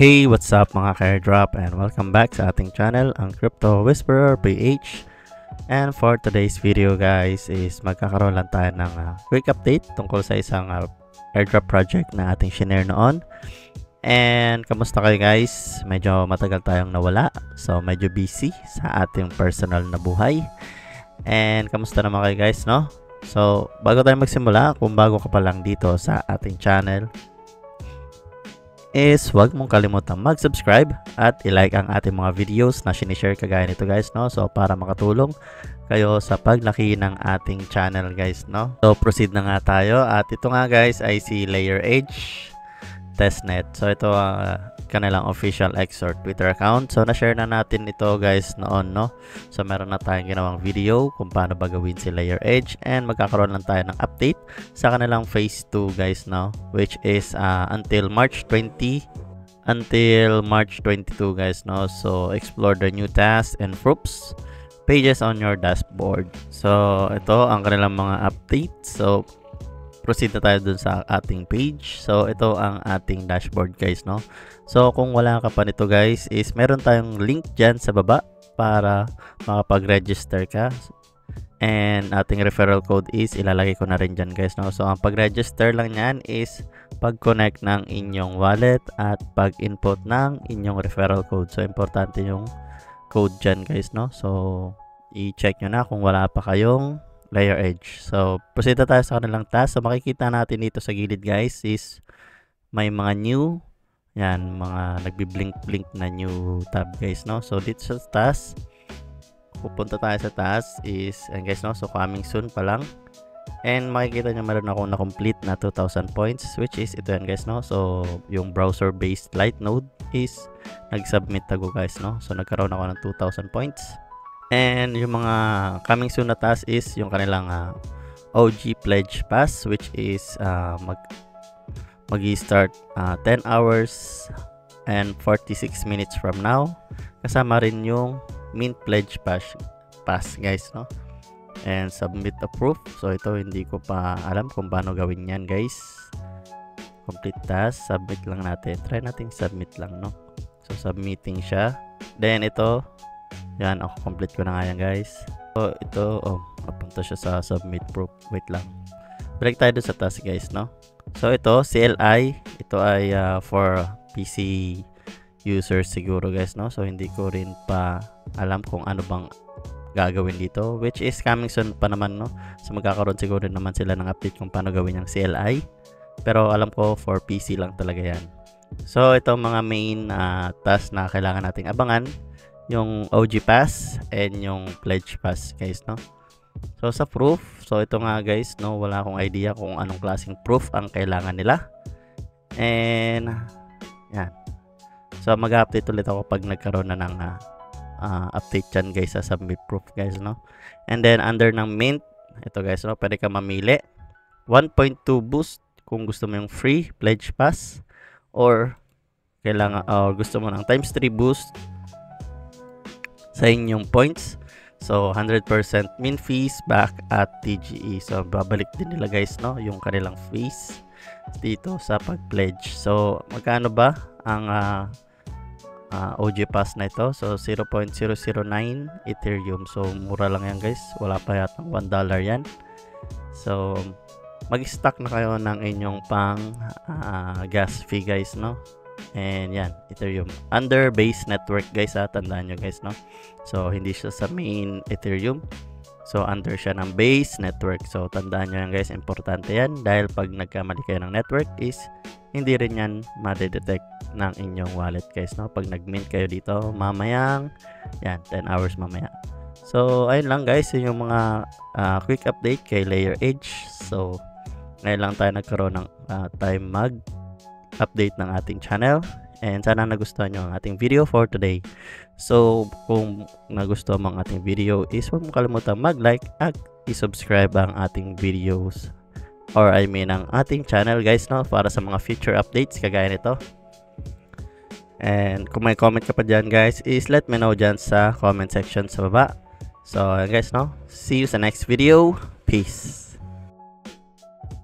Hey, what's up mga ka-airdrop and welcome back sa ating channel, ang Crypto Whisperer PH. And for today's video guys is magkakaroon lang tayo ng quick update tungkol sa isang airdrop project na ating shinare noon. And kamusta kayo guys? Medyo matagal tayong nawala, so medyo busy sa ating personal na buhay. And kamusta naman kayo guys, no? So bago tayo magsimula, kung bago ka pa lang dito sa ating channel, is wag mong kalimutang mag-subscribe at i-like ang ating mga videos na sinishare kagaya nito guys, no? So para makatulong kayo sa paglaki ng ating channel guys, no? So proceed na nga tayo at ito nga guys ay si Layer Edge Testnet. So ito kanilang official X or Twitter account. So na-share na natin ito guys noon, no? So meron na tayong ginawang video kung paano ba gawin si Layer Edge and magkakaroon lang tayo ng update sa kanilang phase 2 guys, no? Which is until March 22 guys, no? So explore the new tasks and proofs pages on your dashboard. So ito ang kanilang mga updates. So proceed na tayo dun sa ating page. So ito ang ating dashboard guys, no? So kung wala ka pa nito guys is meron tayong link dyan sa baba para makapag-register ka. And ating referral code is ilalagay ko na rin dyan guys, no? So ang pag-register lang yan is pag-connect ng inyong wallet at pag-input ng inyong referral code. So importante yung code dyan guys, no? So i-check nyo na kung wala pa kayong Layer Edge. So proceed na tayo sa kanilang task. So makikita natin dito sa gilid guys is may mga new, yan, mga nagbi-blink na new tab guys, no? So dito sa task, pupunta tayo sa task is, and guys, no? So coming soon pa lang. And makikita nyo meron akong na-complete na 2,000 points, which is ito yan guys, no? So yung browser based light node is nag-submit ako guys, no? So nagkaroon ako ng 2,000 points. And yung mga coming soon na task is yung kanilang OG Pledge Pass, which is mag-start 10 hours and 46 minutes from now. Kasama rin yung Mint Pledge Pass guys, no? And submit a proof. So ito hindi ko pa alam kung paano gawin yan guys. Complete task, submit lang natin. Try natin submit lang, no? So submitting siya. Then ito, yan, ako complete ko na nga yan guys. So ito, papunta siya sa submit proof. Wait lang, balik tayo doon sa task guys, no? So ito CLI, ito ay for PC users siguro guys, no? So hindi ko rin pa alam kung ano bang gagawin dito, which is coming soon pa naman, no? So magkakaroon siguro naman sila ng update kung paano gawin yung CLI, pero alam ko for PC lang talaga yan. So ito mga main task na kailangan nating abangan, yung OG Pass and yung Pledge Pass guys, no? So sa proof, so ito nga guys, no, wala akong idea kung anong klaseng proof ang kailangan nila. And yan, so mag-update ulit ako pag nagkaroon na ng update dyan guys sa submit proof guys, no? And then under ng Mint, ito guys, no, pwede ka mamili 1.2 boost kung gusto mo yung free Pledge Pass, or kailangan gusto mo ng times 3 boost sa inyong points. So 100% min fees back at TGE. So babalik din nila guys, no, yung kanilang fees dito sa pag-pledge. So magkano ba ang OG Pass na ito? So 0.009 Ethereum. So mura lang yan guys, wala pa yata $1 yan. So mag-stack na kayo ng inyong pang gas fee guys, no? And yan, Ethereum under base network guys, tandaan nyo guys, no? So hindi siya sa main Ethereum, so under siya ng base network. So tandaan nyo yan guys, importante yan, dahil pag nagkamali kayo ng network is hindi rin yan ma-detect ng inyong wallet guys, no? Pag nag-mint kayo dito mamayang yan 10 hours mamaya. So ayun lang guys, yun yung mga quick update kay Layer Edge. So ngayon lang tayo nagkaroon ng time update ng ating channel, and sana nagustuhan nyo ang ating video for today. So kung nagustuhan mo ang ating video is huwag mo kalimutan mag-like at i-subscribe ang ating videos, or I mean ang ating channel guys, no, para sa mga future updates kagaya nito. And kung may comment ka pa dyan guys is let me know dyan sa comment section sa baba. So guys, no, see you sa next video. Peace.